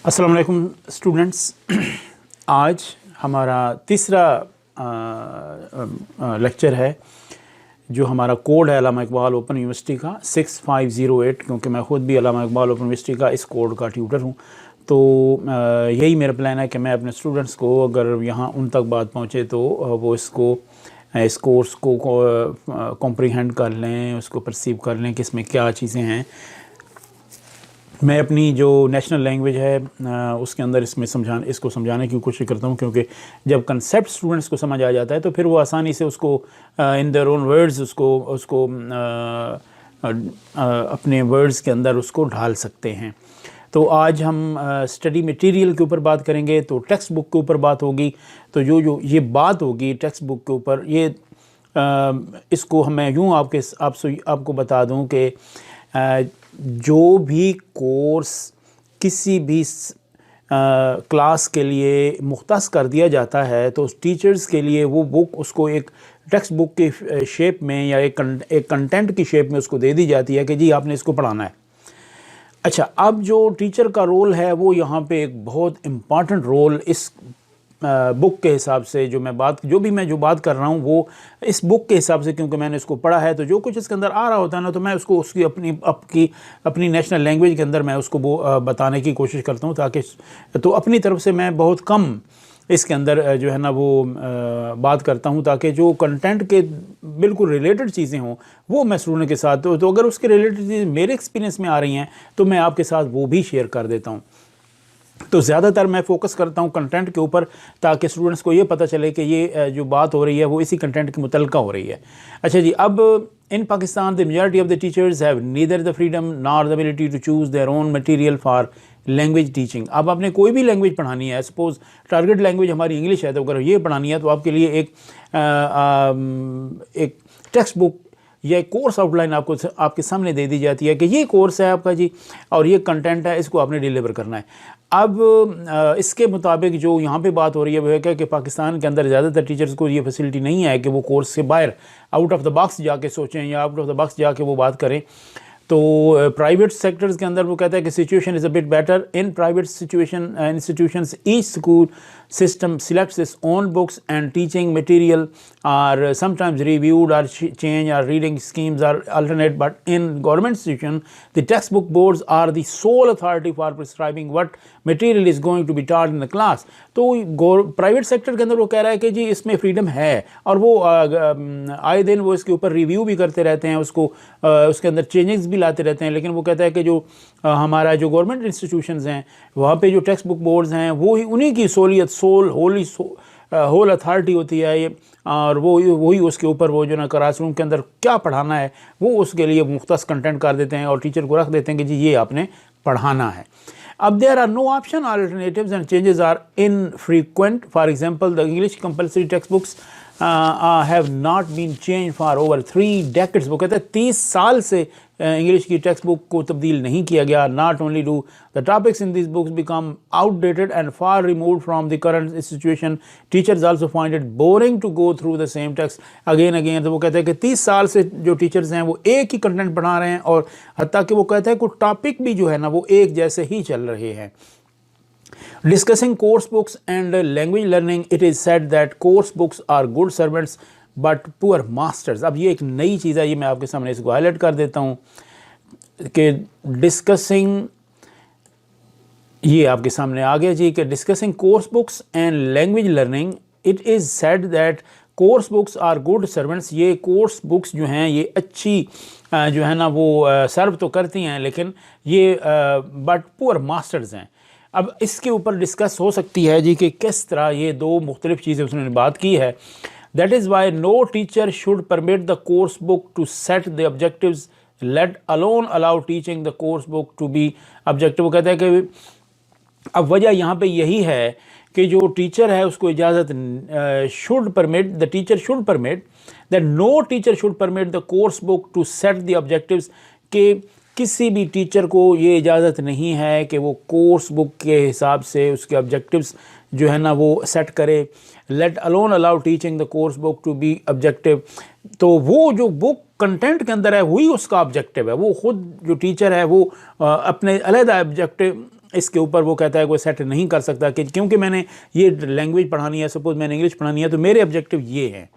अस्सलाम वालेकुम स्टूडेंट्स। आज हमारा तीसरा लेक्चर है जो हमारा कोड है अल्लामा इकबाल ओपन यूनिवर्सिटी का 6508, क्योंकि मैं ख़ुद भी अल्लामा इकबाल ओपन यूनिवर्सिटी का इस कोड का ट्यूटर हूँ। तो यही मेरा प्लान है कि मैं अपने स्टूडेंट्स को अगर यहाँ उन तक बात पहुँचे तो वो इस कोर्स को कॉम्प्रीहेंड कर लें, उसको परसीव कर लें कि इसमें क्या चीज़ें हैं। मैं अपनी जो नेशनल लैंग्वेज है उसके अंदर इसको समझाने की कोशिश करता हूँ, क्योंकि जब कंसेप्ट स्टूडेंट्स को समझ आ जाता है तो फिर वो आसानी से उसको इन देयर ओन वर्ड्स उसको अपने वर्ड्स के अंदर उसको ढाल सकते हैं। तो आज हम स्टडी मटेरियल के ऊपर बात करेंगे, तो टेक्स्ट बुक के ऊपर बात होगी। तो जो ये बात होगी टेक्स्ट बुक के ऊपर, ये इसको मैं यूँ आपको बता दूँ कि जो भी कोर्स किसी भी क्लास के लिए मुख्तस कर दिया जाता है तो टीचर्स के लिए वो बुक उसको एक टेक्स्ट बुक के शेप में या एक कंटेंट की शेप में उसको दे दी जाती है कि जी आपने इसको पढ़ाना है। अच्छा, अब जो टीचर का रोल है वो यहाँ पे एक बहुत इम्पॉर्टेंट रोल इस बुक के हिसाब से जो मैं बात कर रहा हूँ वो इस बुक के हिसाब से, क्योंकि मैंने इसको पढ़ा है। तो जो कुछ इसके अंदर आ रहा होता है ना, तो मैं उसको उसकी अपनी नेशनल लैंग्वेज के अंदर मैं उसको बताने की कोशिश करता हूँ, ताकि तो अपनी तरफ से मैं बहुत कम इसके अंदर जो है ना वो बात करता हूँ, ताकि जो कंटेंट के बिल्कुल रिलेटेड चीज़ें हों वो मैं स्टूडेंट के साथ तो अगर उसके रिलेटेड चीज़ें मेरे एक्सपीरियंस में आ रही हैं तो मैं आपके साथ वो भी शेयर कर देता हूँ। तो ज़्यादातर मैं फ़ोकस करता हूँ कंटेंट के ऊपर, ताकि स्टूडेंट्स को ये पता चले कि ये जो बात हो रही है वो इसी कंटेंट के मुतल्लिक़ हो रही है। अच्छा जी, अब in Pakistan the majority of the teachers have neither the freedom nor the ability to choose their own material for language teaching. अब आपने कोई भी लैंग्वेज पढ़ानी है, सपोज़ टारगेट लैंग्वेज हमारी इंग्लिश है, तो अगर ये पढ़ानी है तो आपके लिए एक टेक्स्ट बुक या एक कोर्स आउटलाइन आपके सामने दे दी जाती है कि ये कोर्स है आपका जी और ये कंटेंट है, इसको आपने डिलीवर करना है। अब इसके मुताबिक जो यहाँ पे बात हो रही है वो है कि पाकिस्तान के अंदर ज़्यादातर टीचर्स को ये फैसिलिटी नहीं है कि वो कोर्स से बाहर आउट ऑफ द बॉक्स जाके सोचें या आउट ऑफ द बॉक्स जाके वो बात करें। तो प्राइवेट सेक्टर्स के अंदर वो कहता है कि situation is a bit better in private institutions. Each school system selects its own books and teaching material are sometimes reviewed or changed, or reading schemes are alternate, but in government institution the textbook boards are the sole authority for prescribing what material is going to be taught in the class। तो private sector के अंदर वो कह रहा है कि जी इसमें freedom है और वो आए दिन वो इसके ऊपर रिव्यू भी करते रहते हैं, उसके अंदर चेंजेस भी लाते रहते हैं। लेकिन वो कहता है कि जो हमारा जो गवर्नमेंट इंस्टीट्यूशंस हैं वहाँ पे जो टेक्स्ट बुक बोर्ड्स हैं वो ही उन्हीं की होल अथॉरिटी होती है ये, और वही उसके ऊपर वो जो ना क्लासरूम के अंदर क्या पढ़ाना है वो उसके लिए मुख्तस कंटेंट कर देते हैं और टीचर को रख देते हैं कि जी ये आपने पढ़ाना है। अब there are no option alternatives and changes are infrequent. For example the English compulsory text books have not been change for over 3 decades। वो कहते हैं 30 साल से इंग्लिश की टेक्स्ट बुक को तब्दील नहीं किया गया। Not only do the topics in this books become outdated and far removed from the current situation, teachers also find it boring to go through the same text again. तो वो कहते हैं कि 30 साल से जो टीचर्स हैं वो एक ही कंटेंट पढ़ा रहे हैं और हत्ता कि वो कहते हैं कि टॉपिक भी जो है ना वो एक जैसे ही चल रहे हैं। Discussing course books and language learning, it is said that course books are good servants but poor masters। अब ये एक नई चीज़ है, ये मैं आपके सामने इसको हाईलाइट कर देता हूँ कि डिस्कसिंग, ये आपके सामने आ गया जी कि discussing course books and language learning, it is said that course books are good servants. ये कोर्स बुक्स जो हैं ये अच्छी जो है ना वो सर्व तो करती हैं, लेकिन ये बट पुअर मास्टर्स हैं। अब इसके ऊपर डिस्कस हो सकती है जी कि किस तरह ये दो मुख्तलिफ चीज़ें उसने बात की है। That is why no teacher should permit the course book to set the objectives let alone allow teaching the course book to be objective. वो कहता है कि अब वजह यहाँ पे यही है कि जो टीचर है उसको इजाज़त should permit, the teacher should permit that no teacher should permit the course book to set the objectives, के किसी भी टीचर को ये इजाज़त नहीं है कि वो कोर्स बुक के हिसाब से उसके ऑब्जेक्टिव्स जो है ना वो सेट करे। Let alone allow teaching the course book to be objective. तो वो जो बुक कंटेंट के अंदर है वही उसका ऑब्जेक्टिव है। वो खुद जो टीचर है वो अपने अलग ऑब्जेक्टिव इसके ऊपर वो कहता है कोई सेट नहीं कर सकता कि क्योंकि मैंने ये लैंग्वेज पढ़ानी है, सपोज मैंने इंग्लिश पढ़ानी है, तो मेरे ऑब्जेक्टिव ये हैं।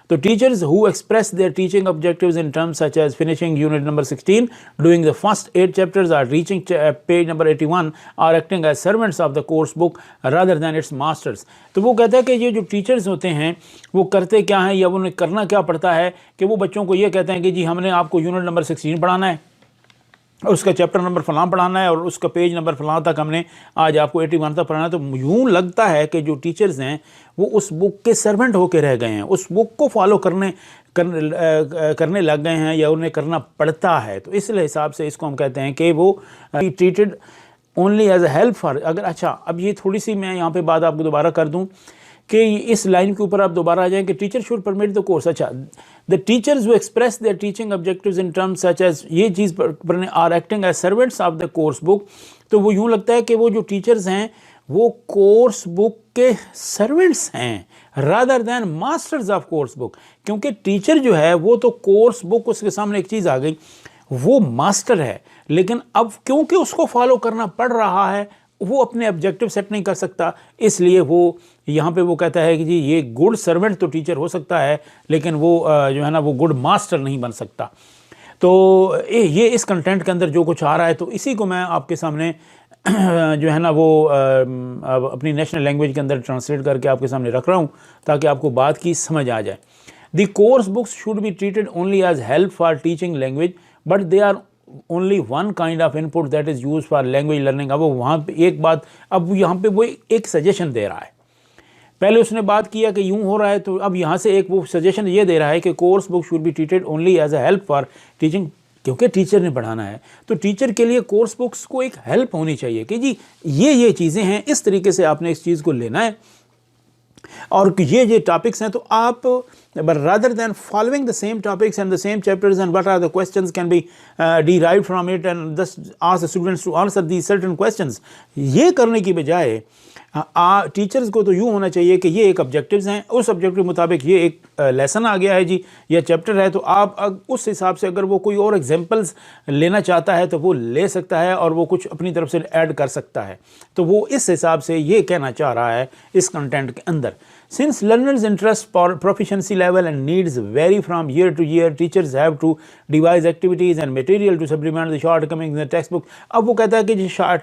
तो teachers who express their teaching objectives in terms such as finishing unit number 16, doing the first 8 chapters और reaching page number 81 are acting as servants of the course book rather than its masters. तो वो कहता है कि ये जो teachers होते हैं वो करते क्या हैं या उन्हें करना क्या पड़ता है कि वो बच्चों को ये कहते हैं कि जी हमने आपको यूनिट नंबर 16 पढ़ाना है, उसका चैप्टर नंबर फलां पढ़ाना है और उसका पेज नंबर फलां तक हमने आज आपको 81 तक पढ़ाना है। तो यूँ लगता है कि जो टीचर्स हैं वो उस बुक के सर्वेंट होके रह गए हैं, उस बुक को फॉलो करने लग गए हैं या उन्हें करना पड़ता है। तो इस हिसाब से इसको हम कहते हैं कि वो treated only as a help for. अगर अच्छा अब ये थोड़ी सी मैं यहाँ पे बात आपको दोबारा कर दूँ कि इस लाइन के ऊपर आप दोबारा आ जाएं कि teacher should permit the course. अच्छा, the teachers who express their teaching objectives in terms such as, ये चीज़ पर are acting as servants of the course book. तो वो यूँ लगता है कि वो जो टीचर्स हैं वो कोर्स बुक के सर्वेंट्स हैं rather than masters of course book. क्योंकि टीचर जो है वो तो कोर्स बुक, उसके सामने एक चीज़ आ गई, वो मास्टर है, लेकिन अब क्योंकि उसको फॉलो करना पड़ रहा है वो अपने ऑब्जेक्टिव सेट नहीं कर सकता, इसलिए वो यहाँ पे वो कहता है कि जी ये गुड सर्वेंट तो टीचर हो सकता है लेकिन वो जो है ना वो गुड मास्टर नहीं बन सकता। तो ये इस कंटेंट के अंदर जो कुछ आ रहा है, तो इसी को मैं आपके सामने जो है ना वो अपनी नेशनल लैंग्वेज के अंदर ट्रांसलेट करके आपके सामने रख रहा हूँ ताकि आपको बात की समझ आ जाए। The course books should be treated only as help for teaching language but they are only one kind of input that is use for language learning. अब वो वहाँ पे एक बात, अब यहाँ पे वो एक सजेशन दे रहा है। पहले उसने बात किया कि यूँ हो रहा है, तो अब यहाँ से एक वो सजेशन ये दे रहा है कि course book should be treated only as a help for teaching. क्योंकि टीचर ने पढ़ाना है तो टीचर के लिए कोर्स बुक्स को एक हेल्प होनी चाहिए कि जी ये चीज़ें हैं, इस तरीके से आपने इस चीज़ को लेना है और ये टॉपिक्स हैं। तो आप but rather than following the same topics and the same chapters and what are the questions can be derived from it and thus ask the students to answer these certain questions, ये करने की बजाय teachers को तो यूँ होना चाहिए कि ये एक ऑब्जेक्टिव्स हैं, उस ऑब्जेक्टिव मुताबिक ये एक लेसन आ गया है जी या चैप्टर है, तो आप उस हिसाब से अगर वो कोई और एग्जांपल्स लेना चाहता है तो वो ले सकता है और वो कुछ अपनी तरफ से ऐड कर सकता है। तो वो इस हिसाब से ये कहना चाह रहा है इस कंटेंट के अंदर। Since learners' interest, proficiency level and needs vary from year to year, teachers have to devise activities and material to supplement the shortcomings in the textbook। अब वो कहता है कि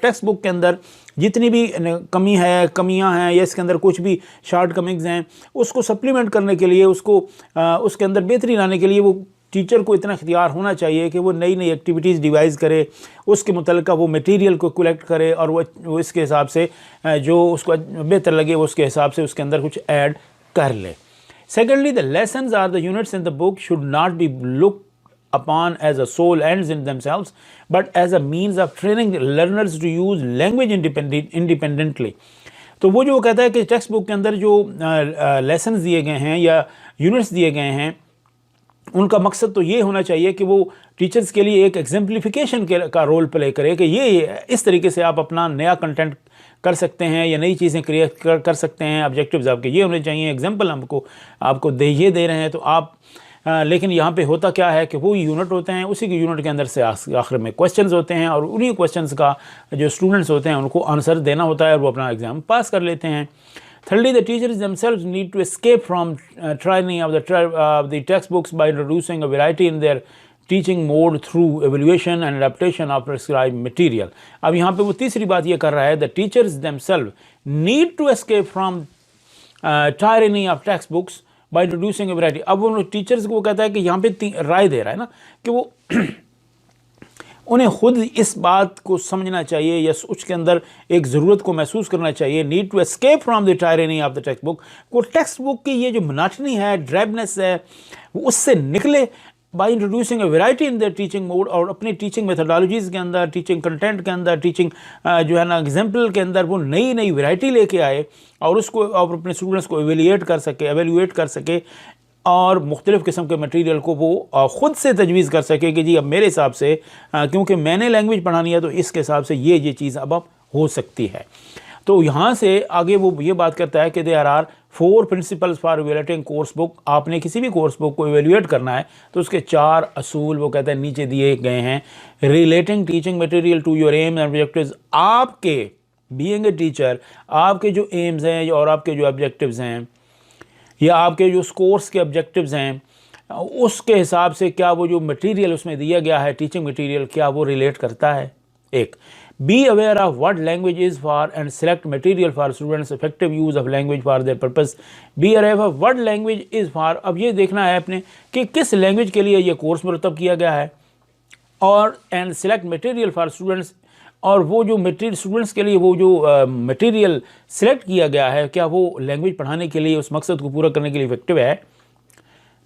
टेक्स्ट बुक के अंदर जितनी भी कमियां हैं या इसके अंदर कुछ भी शॉर्ट कमिंग्स हैं उसको सप्लीमेंट करने के लिए, उसके अंदर बेहतरी लाने के लिए वो टीचर को इतना इख्तियार होना चाहिए कि वो नई नई एक्टिविटीज़ डिवाइस करे, उसके मुतल्लिक़ वो मटेरियल को कलेक्ट करे और वो इसके हिसाब से जो उसको बेहतर लगे वो उसके हिसाब से उसके अंदर कुछ ऐड कर ले। Secondly, the lessons are the units in the book should not be look upon as a sole ends in themselves but as a means of training learners to use language independently। तो वो जो कहता है कि text book के अंदर जो lessons दिए गए हैं या यूनिट्स दिए गए हैं उनका मकसद तो ये होना चाहिए कि वो टीचर्स के लिए एक एग्जाम्प्लिफिकेशन का रोल प्ले करे कि ये इस तरीके से आप अपना नया कंटेंट कर सकते हैं या नई चीज़ें क्रिएट कर सकते हैं। ऑब्जेक्टिव्स आपके ये होने चाहिए, एग्जाम्पल आपको ये दे रहे हैं तो आप लेकिन यहाँ पे होता क्या है कि वो यूनिट होते हैं, उसी के यूनिट के अंदर से आखिर में क्वेश्चंस होते हैं और उन्हीं क्वेश्चंस का जो स्टूडेंट्स होते हैं उनको आंसर देना होता है और वो अपना एग्ज़ाम पास कर लेते हैं। Thirdly, the teachers themselves need to escape from tyranny of the textbooks by introducing a variety in their teaching mode through evaluation and adaptation of prescribed material। अब यहाँ पे वो तीसरी बात ये कर रहा है, the teachers themselves need to escape from tyranny of textbooks by introducing a variety। अब वो टीचर्स को कहता है कि यहाँ पे राय दे रहा है ना कि वो उन्हें खुद इस बात को समझना चाहिए या उसके अंदर एक ज़रूरत को महसूस करना चाहिए, need to escape from the tyranny of the text book. वो टेक्स्ट बुक की ये जो मोनोटनी है, ड्राइवनेस है, वो उससे निकले by introducing a variety in the teaching mode और अपनी टीचिंग मेथोडोलॉजीज़ के अंदर, टीचिंग कंटेंट के अंदर, टीचिंग जो है ना एग्जाम्पल के अंदर वो नई नई वैरायटी लेके आए और उसको और अपने स्टूडेंट्स को एवेल्यूएट कर सके और मुख्तलिफ़ किस्म के मटेरियल को वो ख़ुद से तजवीज़ कर सके कि जी अब मेरे हिसाब से क्योंकि मैंने लैंग्वेज पढ़ानी है तो इसके हिसाब से ये चीज़ अब हो सकती है। तो यहाँ से आगे वो ये बात करता है कि there are 4 principles for evaluating course book. आपने किसी भी कोर्स बुक को इवेल्युएट करना है तो उसके 4 असूल वो कहते हैं नीचे दिए गए हैं। Relating teaching material to your aim and objectives. आपके बीइंग ए टीचर, आपके जो एम्स हैं और आपके जो ऑब्जेक्टिव्स हैं या आपके जो कोर्स के ऑब्जेक्टिव्स हैं, उसके हिसाब से क्या वो जो मटेरियल उसमें दिया गया है, टीचिंग मटेरियल, क्या वो रिलेट करता है। एक, be aware of what language is for and select material for students, effective use of language for their purpose. Be aware of what language is for, अब ये देखना है आपने कि किस लैंग्वेज के लिए ये कोर्स मुरतब किया गया है, और and select material for students, और वो जो मटेरियल स्टूडेंट्स के लिए वो जो मटेरियल सेलेक्ट किया गया है क्या वो लैंग्वेज पढ़ाने के लिए, उस मकसद को पूरा करने के लिए इफेक्टिव है।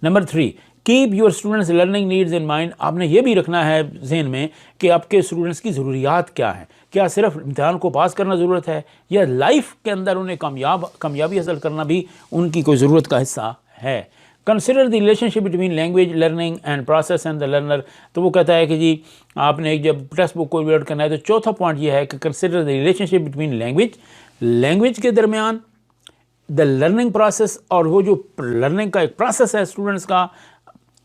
Number 3, keep your students learning needs in mind. आपने ये भी रखना है जहन में कि आपके स्टूडेंट्स की ज़रूरियात क्या हैं। क्या सिर्फ इम्तिहान को पास करना ज़रूरत है या लाइफ के अंदर उन्हें कामयाबी हासिल करना भी उनकी कोई ज़रूरत का हिस्सा है। Consider the relationship between language learning and process and the learner. तो वो कहता है कि जी आपने जब टेक्स्ट बुक को इवेल्युएट करना है तो चौथा पॉइंट ये है कि consider the relationship between language के दरमियान द लर्निंग प्रोसेस, और वो जो लर्निंग का एक प्रोसेस है स्टूडेंट्स का,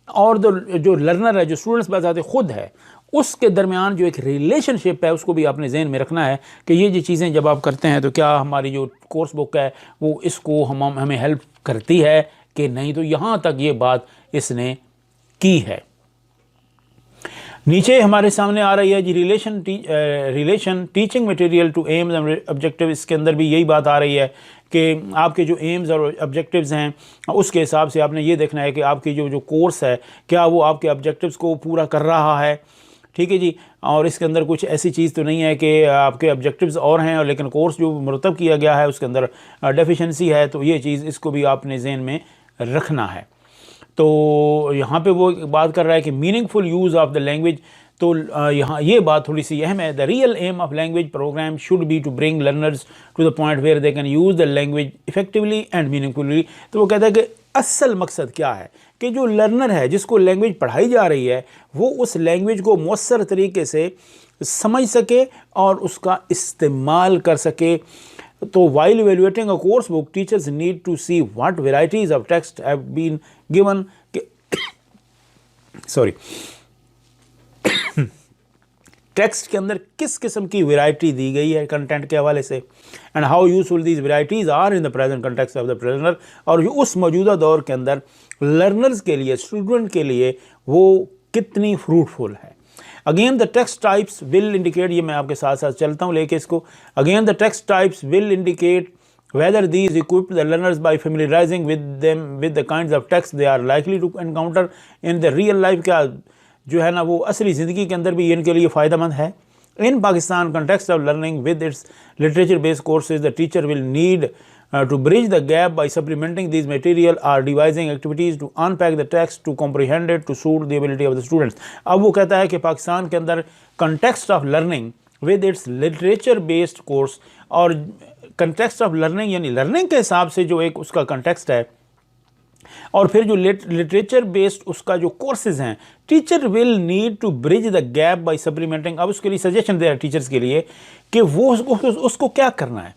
और जो लर्नर है, जो स्टूडेंट्स बताते खुद है, उसके दरमियान जो एक रिलेशनशिप है उसको भी आपने जहन में रखना है कि ये जो चीज़ें जब आप करते हैं तो क्या हमारी जो कोर्स बुक है वो इसको हमें हेल्प करती है कि नहीं। तो यहाँ तक ये बात इसने की है। नीचे हमारे सामने आ रही है जी relation teaching material to aims and objective. इसके अंदर भी यही बात आ रही है कि आपके जो एम्स और ऑब्जेक्टिव्स हैं उसके हिसाब से आपने ये देखना है कि आपकी जो कोर्स है क्या वो आपके ऑब्जेक्टिव्स को पूरा कर रहा है। ठीक है जी, और इसके अंदर कुछ ऐसी चीज़ तो नहीं है कि आपके ऑब्जेक्टिव्स और हैं और लेकिन कोर्स जो मुरतब किया गया है उसके अंदर डेफिशिएंसी है। तो ये चीज़ इसको भी आपने जहन में रखना है। तो यहाँ पे वो बात कर रहा है कि meaningful use of the language. तो यहाँ ये बात थोड़ी सी अहम है। The real aim of language program should be to bring learners to the point where they can use the language effectively and meaningfully. तो वो कहता है कि असल मकसद क्या है कि जो लर्नर है जिसको लैंग्वेज पढ़ाई जा रही है वो उस लैंग्वेज को मौसर तरीके से समझ सके और उसका इस्तेमाल कर सके। तो while evaluating a course book, teachers need to see what varieties of text have been given text के अंदर किस किस्म की वैरायटी दी गई है कंटेंट के हवाले से, and how useful these varieties are in the present context of the learner, और उस मौजूदा दौर के अंदर लर्नर्स के लिए, स्टूडेंट के लिए वो कितनी फ्रूटफुल है। Again the text types will indicate, ये मैं आपके साथ साथ चलता हूँ लेके इसको। Again the text types will indicate whether these equip the learners by familiarizing with them with the kinds of text they are likely to encounter in the real life। क्या जो है ना वो असली ज़िंदगी के अंदर भी इनके लिए फ़ायदेमंद है। इन Pakistan context of learning with its literature based courses the teacher will need to bridge the gap by supplementing these material or devising activities to unpack the text to comprehend it to suit the ability of the students। अब वो कहता है कि पाकिस्तान के अंदर context of learning with its literature based course, और context of learning यानी learning के हिसाब से जो एक उसका कंटेक्स्ट है, और फिर जो लिटरेचर बेस्ड उसका जो कोर्सेज हैं, teacher will need to bridge the gap by supplementing. अब उसके लिए सजेशन दे रहा है टीचर्स के लिए कि वो उसको क्या करना है,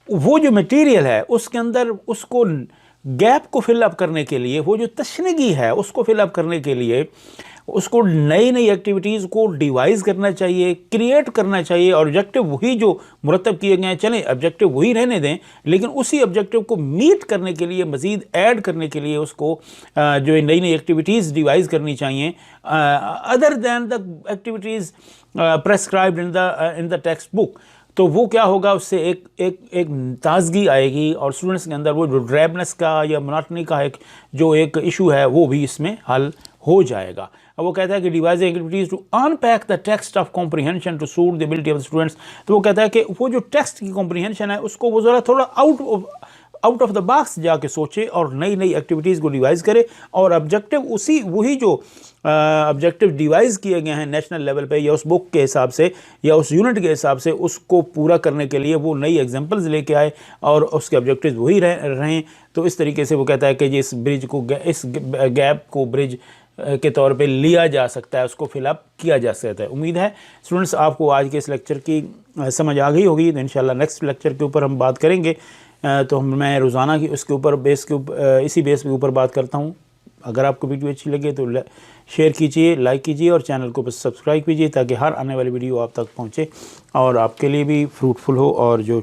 वो जो मटेरियल है उसके अंदर उसको गैप को फिलअप करने के लिए, वो जो तशनगी है उसको फिलअप करने के लिए उसको नई नई एक्टिविटीज़ को डिवाइस करना चाहिए, क्रिएट करना चाहिए। और ऑब्जेक्टिव वही जो मुरतब किए गए हैं, चलें ऑब्जेक्टिव वही रहने दें, लेकिन उसी ऑब्जेक्टिव को मीट करने के लिए, मज़ीद ऐड करने के लिए उसको जो नई नई एक्टिविटीज़ डिवाइस करनी चाहिए other than the activities prescribed in the text book. तो वो क्या होगा, उससे एक ताजगी आएगी और स्टूडेंट्स के अंदर वो जो ड्राइवनेस का या मोनोटनी का जो एक इशू है वो भी इसमें हल हो जाएगा। अब वो कहता है कि devising activities to unpack the text of comprehension to suit the ability of the students. तो वो कहता है कि वो जो टेक्स्ट की कॉम्प्रीहेंशन है उसको वो ज़रा थोड़ा आउट ऑफ द बॉक्स जाके सोचे और नई नई एक्टिविटीज़ को डिवाइस करे, और ऑब्जेक्टिव वही जो ऑब्जेक्टिव डिवाइस किए गए हैं नेशनल लेवल पे या उस बुक के हिसाब से या उस यूनिट के हिसाब से उसको पूरा करने के लिए वो नई एग्जांपल्स लेके आए और उसके ऑब्जेक्टिव्स वही रहें। तो इस तरीके से वो कहता है कि इस गैप को ब्रिज के तौर पे लिया जा सकता है, उसको फिलअप किया जा सकता है। उम्मीद है स्टूडेंट्स आपको आज के इस लेक्चर की समझ आ गई होगी। तो इंशाल्लाह नेक्स्ट लेक्चर के ऊपर हम बात करेंगे तो मैं रोज़ाना की उसके ऊपर इसी बेस के ऊपर बात करता हूँ। अगर आपको वीडियो अच्छी लगे तो शेयर कीजिए, लाइक कीजिए और चैनल को बस सब्सक्राइब कीजिए ताकि हर आने वाली वीडियो आप तक पहुँचे और आपके लिए भी फ्रूटफुल हो और जो